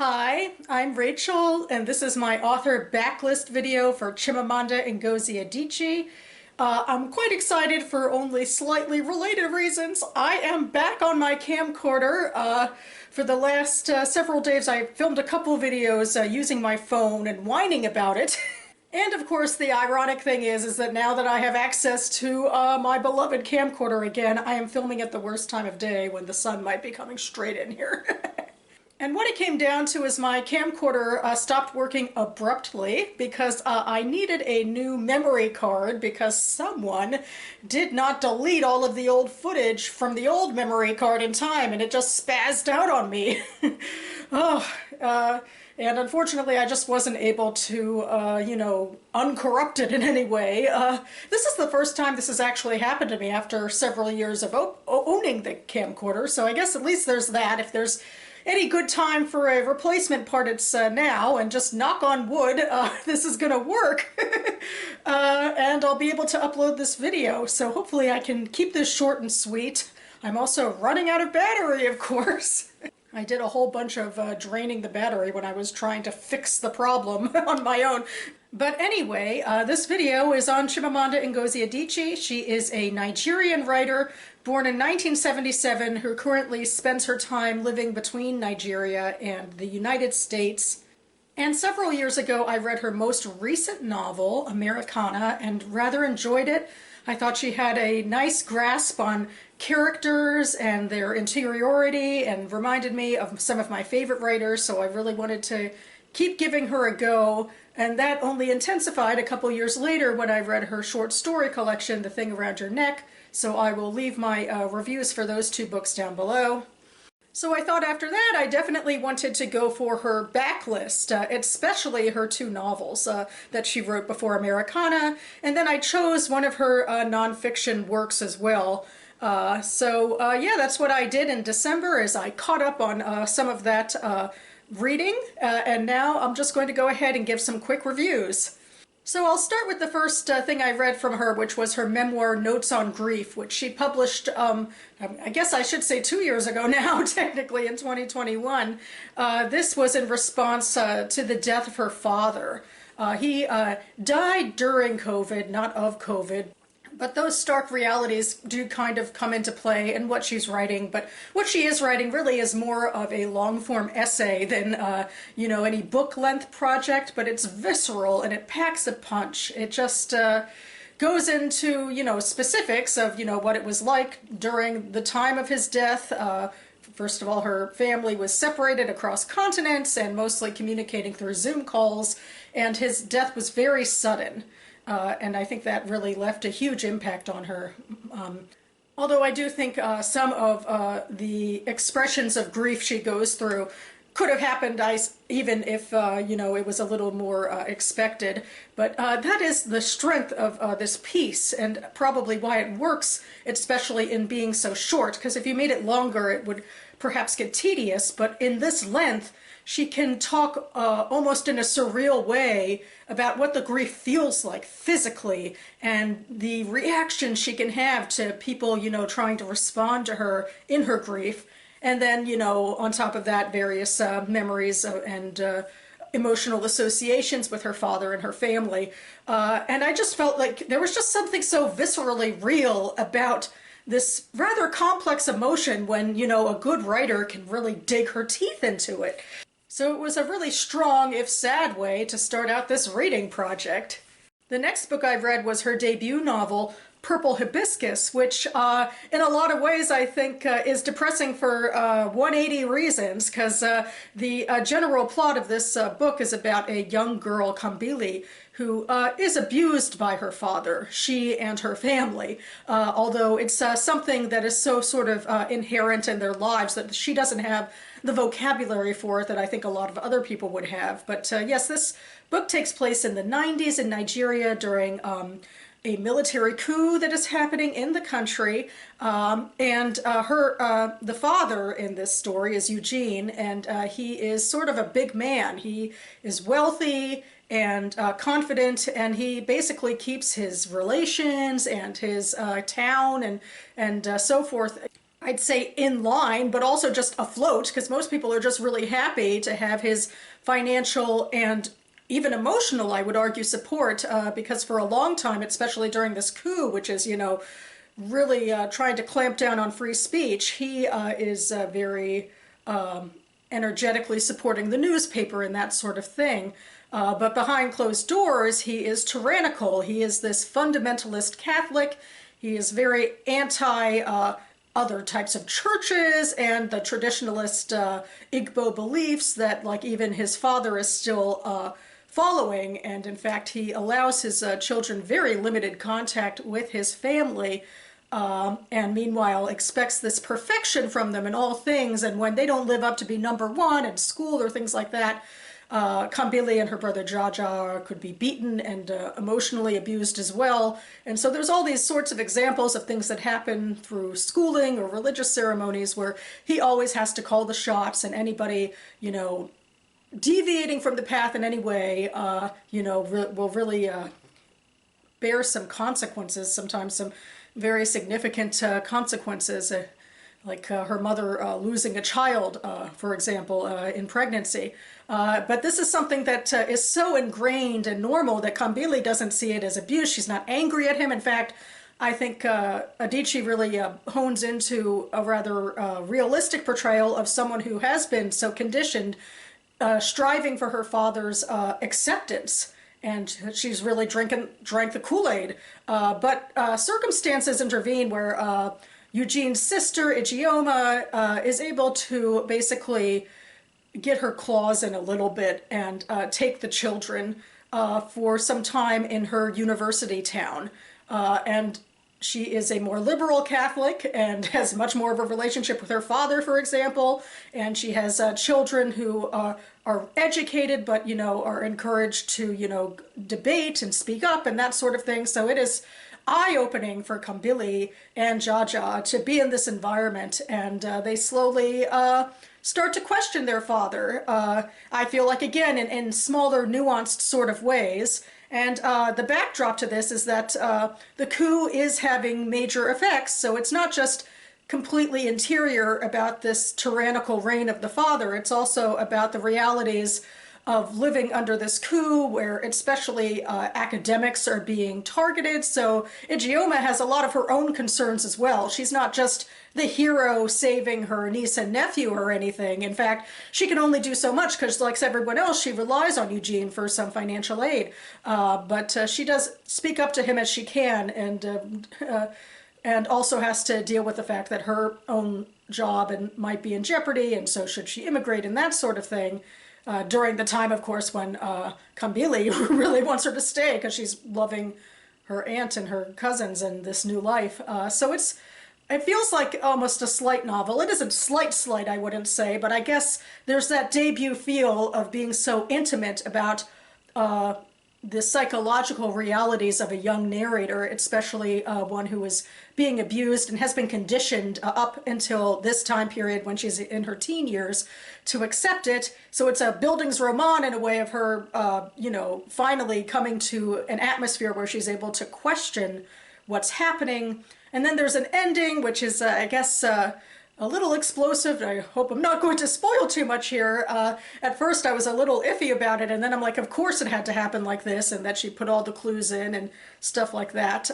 Hi, I'm Rachel, and this is my author backlist video for Chimamanda Ngozi Adichie. I'm quite excited for only slightly related reasons. I am back on my camcorder. For the last several days, I filmed a couple videos using my phone and whining about it. And of course, the ironic thing is that now that I have access to my beloved camcorder again, I am filming at the worst time of day when the sun might be coming straight in here. And what it came down to is my camcorder stopped working abruptly because I needed a new memory card because someone did not delete all of the old footage from the old memory card in time, and it just spazzed out on me. And unfortunately, I just wasn't able to, uncorrupt it in any way. This is the first time this has actually happened to me after several years of owning the camcorder, so I guess at least there's that. If there's any good time for a replacement part, it's now, and just knock on wood, this is gonna work. And I'll be able to upload this video, so hopefully I can keep this short and sweet. I'm also running out of battery, of course. I did a whole bunch of draining the battery when I was trying to fix the problem on my own. But anyway, this video is on Chimamanda Ngozi Adichie. She is a Nigerian writer born in 1977 who currently spends her time living between Nigeria and the United States. And several years ago, I read her most recent novel, Americana, and rather enjoyed it. I thought she had a nice grasp on characters and their interiority and reminded me of some of my favorite writers, so I really wanted to keep giving her a go. And that only intensified a couple years later when I read her short story collection, The Thing Around Your Neck, so I will leave my reviews for those two books down below. So I thought after that I definitely wanted to go for her backlist, especially her two novels that she wrote before Americana, and then I chose one of her nonfiction works as well. Yeah, that's what I did in December, is I caught up on some of that reading, and now I'm just going to go ahead and give some quick reviews. So I'll start with the first thing I read from her, which was her memoir, Notes on Grief, which she published, I guess I should say 2 years ago now, technically, in 2021. This was in response to the death of her father. He died during COVID, not of COVID. But those stark realities do kind of come into play in what she's writing. But what she is writing really is more of a long-form essay than, any book-length project. But it's visceral and it packs a punch. It just goes into, specifics of, what it was like during the time of his death. First of all, her family was separated across continents and mostly communicating through Zoom calls. And his death was very sudden. And I think that really left a huge impact on her. Although I do think some of the expressions of grief she goes through could have happened even if, it was a little more expected. But that is the strength of this piece, and probably why it works, especially in being so short, because if you made it longer, it would perhaps get tedious. But in this length, she can talk almost in a surreal way about what the grief feels like physically, and the reaction she can have to people, trying to respond to her in her grief. And then, on top of that, various memories and emotional associations with her father and her family. And I just felt like there was just something so viscerally real about this rather complex emotion when, a good writer can really dig her teeth into it. So it was a really strong, if sad, way to start out this reading project. The next book I read was her debut novel, Purple Hibiscus, which in a lot of ways I think is depressing for 180 reasons, because the general plot of this book is about a young girl, Kambili, who is abused by her father, she and her family, although it's something that is so sort of inherent in their lives that she doesn't have the vocabulary for it that I think a lot of other people would have. But yes, this book takes place in the 90s in Nigeria during a military coup that is happening in the country, and the father in this story is Eugene, and he is sort of a big man. He is wealthy and confident, and he basically keeps his relations and his town and so forth I'd say in line, but also just afloat, because most people are just really happy to have his financial and even emotional, I would argue, support, because for a long time, especially during this coup, which is, really trying to clamp down on free speech, he is very energetically supporting the newspaper and that sort of thing. But behind closed doors, he is tyrannical. He is this fundamentalist Catholic. He is very anti other types of churches and the traditionalist Igbo beliefs that, like, even his father is still following. And in fact, he allows his children very limited contact with his family. And meanwhile expects this perfection from them in all things, and when they don't live up to be number one in school or things like that, Kambili and her brother Jaja could be beaten and emotionally abused as well. And so there's all these sorts of examples of things that happen through schooling or religious ceremonies where he always has to call the shots, and anybody, deviating from the path in any way, will really bear some consequences, sometimes some very significant consequences, like her mother losing a child, for example, in pregnancy. But this is something that is so ingrained and normal that Kambili doesn't see it as abuse. She's not angry at him. In fact, I think Adichie really hones into a rather realistic portrayal of someone who has been so conditioned, striving for her father's acceptance. And she's really drank the Kool-Aid. But circumstances intervene where Eugene's sister, Ijeoma, is able to basically get her claws in a little bit and take the children for some time in her university town. And she is a more liberal Catholic and has much more of a relationship with her father, for example. And she has children who are educated, but, are encouraged to, debate and speak up and that sort of thing. So it is eye-opening for Kambili and Jaja to be in this environment, and they slowly start to question their father. I feel like, again, in smaller, nuanced sort of ways. And the backdrop to this is that the coup is having major effects, so it's not just completely interior about this tyrannical reign of the father, it's also about the realities of living under this coup, where especially academics are being targeted. So Ijeoma has a lot of her own concerns as well. She's not just the hero saving her niece and nephew or anything. In fact, she can only do so much because, like everyone else, she relies on Eugene for some financial aid. But she does speak up to him as she can, and also has to deal with the fact that her own job might be in jeopardy, and so should she immigrate and that sort of thing. During the time, of course, when Kambili really wants her to stay because she's loving her aunt and her cousins and this new life. So it feels like almost a slight novel. It isn't slight, I wouldn't say, but I guess there's that debut feel of being so intimate about the psychological realities of a young narrator, especially one who is being abused and has been conditioned up until this time period when she's in her teen years to accept it. So it's a Bildungsroman in a way of her, finally coming to an atmosphere where she's able to question what's happening. And then there's an ending, which is, I guess, a little explosive. I hope I'm not going to spoil too much here. At first I was a little iffy about it, and then I'm like, of course it had to happen like this, and that she put all the clues in and stuff like that.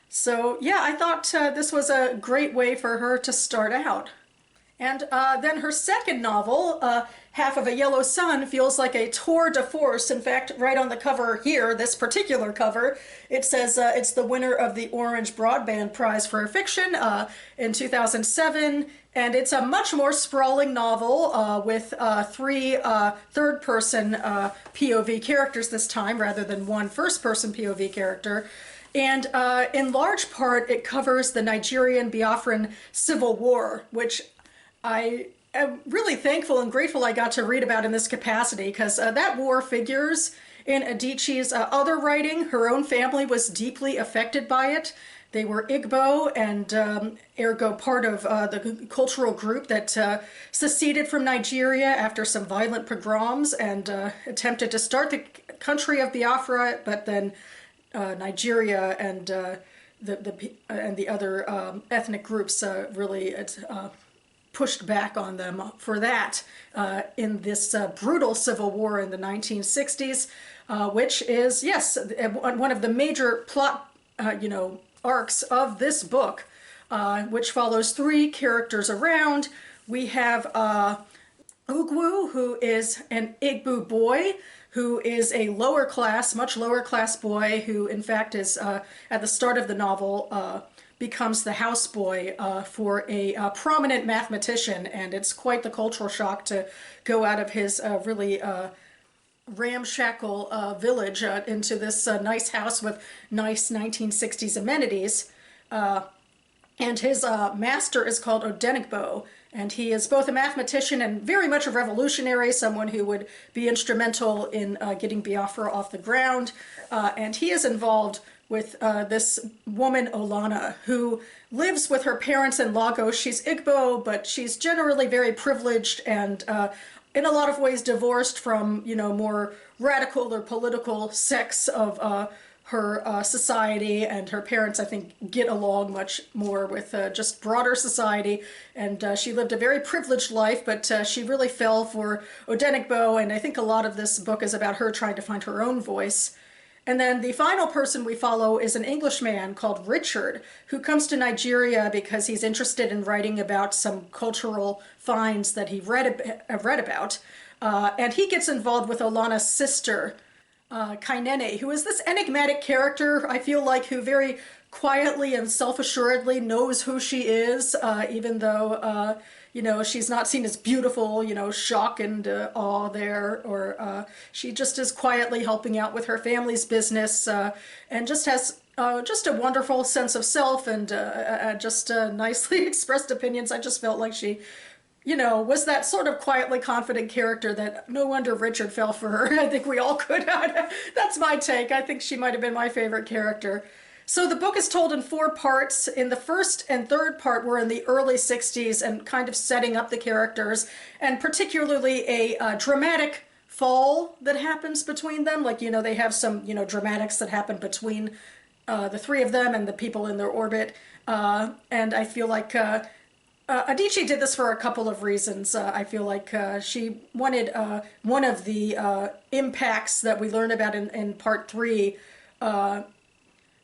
So yeah, I thought this was a great way for her to start out. And then her second novel, Half of a Yellow Sun, feels like a tour de force. In fact, right on the cover here, this particular cover, it says it's the winner of the Orange Broadband Prize for Fiction in 2007. And it's a much more sprawling novel with three third-person POV characters this time, rather than one first-person POV character. And in large part, it covers the Nigerian Biafran Civil War, which I am really thankful and grateful I got to read about in this capacity, because that war figures in Adichie's other writing. Her own family was deeply affected by it. They were Igbo and ergo part of the cultural group that seceded from Nigeria after some violent pogroms and attempted to start the country of Biafra, but then Nigeria and and the other ethnic groups really pushed back on them for that in this brutal civil war in the 1960s, which is, yes, one of the major plot, arcs of this book, which follows three characters around. We have Ugwu, who is an Igbo boy, who is a lower class, much lower class boy, who in fact is, at the start of the novel, becomes the houseboy for a prominent mathematician, and it's quite the cultural shock to go out of his really ramshackle village into this nice house with nice 1960s amenities. And his master is called Odenigbo, and he is both a mathematician and very much a revolutionary, someone who would be instrumental in getting Biafra off the ground. And he is involved with this woman, Olana, who lives with her parents in Lagos. She's Igbo, but she's generally very privileged and in a lot of ways divorced from, more radical or political sects of her society, and her parents, I think, get along much more with just broader society, and she lived a very privileged life, but she really fell for Odenigbo, and I think a lot of this book is about her trying to find her own voice. And then the final person we follow is an Englishman called Richard, who comes to Nigeria because he's interested in writing about some cultural finds that he read about, and he gets involved with Olana's sister, Kainene, who is this enigmatic character, I feel like, who very quietly and self-assuredly knows who she is, even though, she's not seen as beautiful, shock and awe there, or she just is quietly helping out with her family's business, and just has just a wonderful sense of self and just nicely expressed opinions. I just felt like she was that sort of quietly confident character that no wonder Richard fell for her. I think we all could. That's my take. I think she might have been my favorite character. So the book is told in 4 parts. In the first and third part, we're in the early 60s and kind of setting up the characters, and particularly a dramatic fall that happens between them. Like, they have some, dramatics that happen between the three of them and the people in their orbit. And I feel like Adichie did this for a couple of reasons. I feel like she wanted one of the impacts that we learn about in part 3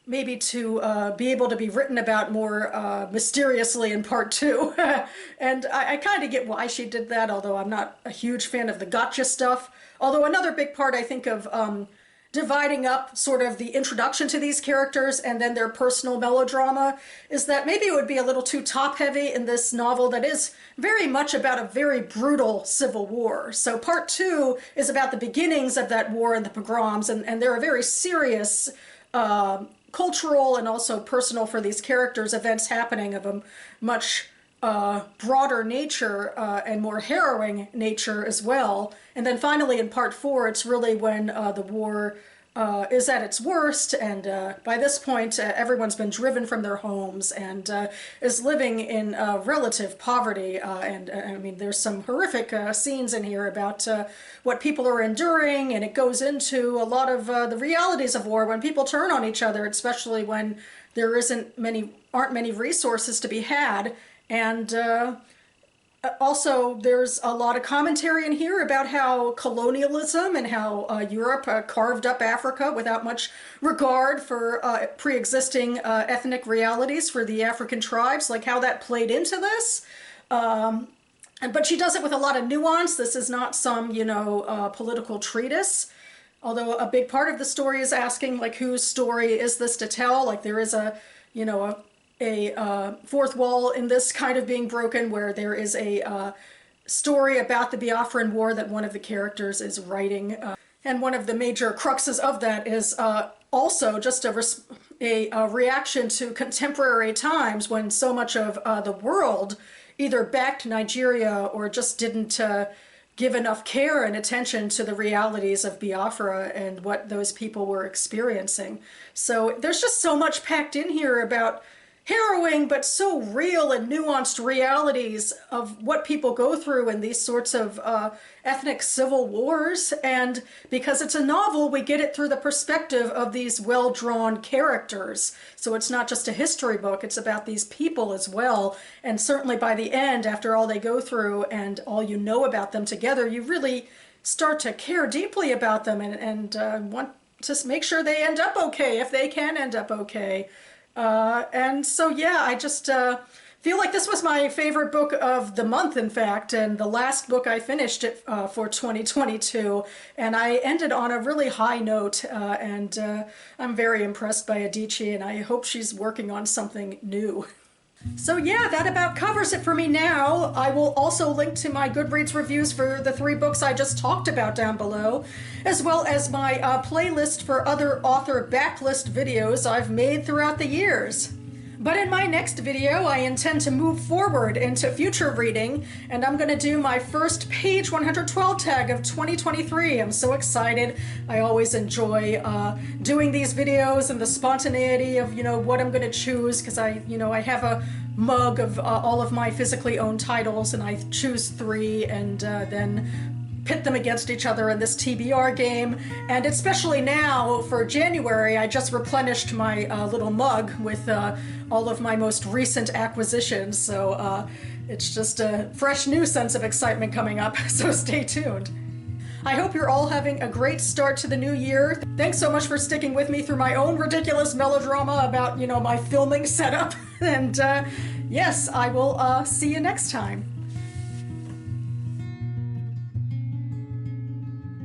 maybe to be able to be written about more mysteriously in part 2. And I kind of get why she did that, although I'm not a huge fan of the gotcha stuff. Although another big part, I think, of dividing up sort of the introduction to these characters and then their personal melodrama is that maybe it would be a little too top-heavy in this novel that is very much about a very brutal civil war. So part 2 is about the beginnings of that war and the pogroms, and there are very serious cultural and also personal for these characters events happening of a much broader nature and more harrowing nature as well. And then finally in part 4, it's really when the war is at its worst, and by this point everyone's been driven from their homes and is living in relative poverty, and I mean there's some horrific scenes in here about what people are enduring, and it goes into a lot of the realities of war when people turn on each other, especially when there aren't many resources to be had. And also, there's a lot of commentary in here about how colonialism and how Europe carved up Africa without much regard for pre-existing ethnic realities for the African tribes, like how that played into this. But she does it with a lot of nuance. This is not some, political treatise. Although a big part of the story is asking, like, whose story is this to tell? Like, there is a fourth wall in this kind of being broken, where there is a story about the Biafran War that one of the characters is writing. And one of the major cruxes of that is also just a reaction to contemporary times when so much of the world either backed Nigeria or just didn't give enough care and attention to the realities of Biafra and what those people were experiencing. So there's just so much packed in here about harrowing but so real and nuanced realities of what people go through in these sorts of ethnic civil wars. And because it's a novel, we get it through the perspective of these well-drawn characters. So it's not just a history book, it's about these people as well. And certainly by the end, after all they go through and all you know about them together, you really start to care deeply about them and want to make sure they end up okay, if they can end up okay. And so, yeah, I just feel like this was my favorite book of the month, in fact, and the last book I finished it for 2022. And I ended on a really high note, and I'm very impressed by Adichie, and I hope she's working on something new. So yeah, that about covers it for me now. I will also link to my Goodreads reviews for the 3 books I just talked about down below, as well as my playlist for other author backlist videos I've made throughout the years. But in my next video, I intend to move forward into future reading, and I'm going to do my first page 112 tag of 2023. I'm so excited. I always enjoy doing these videos and the spontaneity of, what I'm going to choose, because I have a mug of all of my physically owned titles, and I choose 3 and then pit them against each other in this TBR game. And especially now for January, I just replenished my little mug with all of my most recent acquisitions. So it's just a fresh new sense of excitement coming up. So stay tuned. I hope you're all having a great start to the new year. Thanks so much for sticking with me through my own ridiculous melodrama about, my filming setup. And yes, I will see you next time.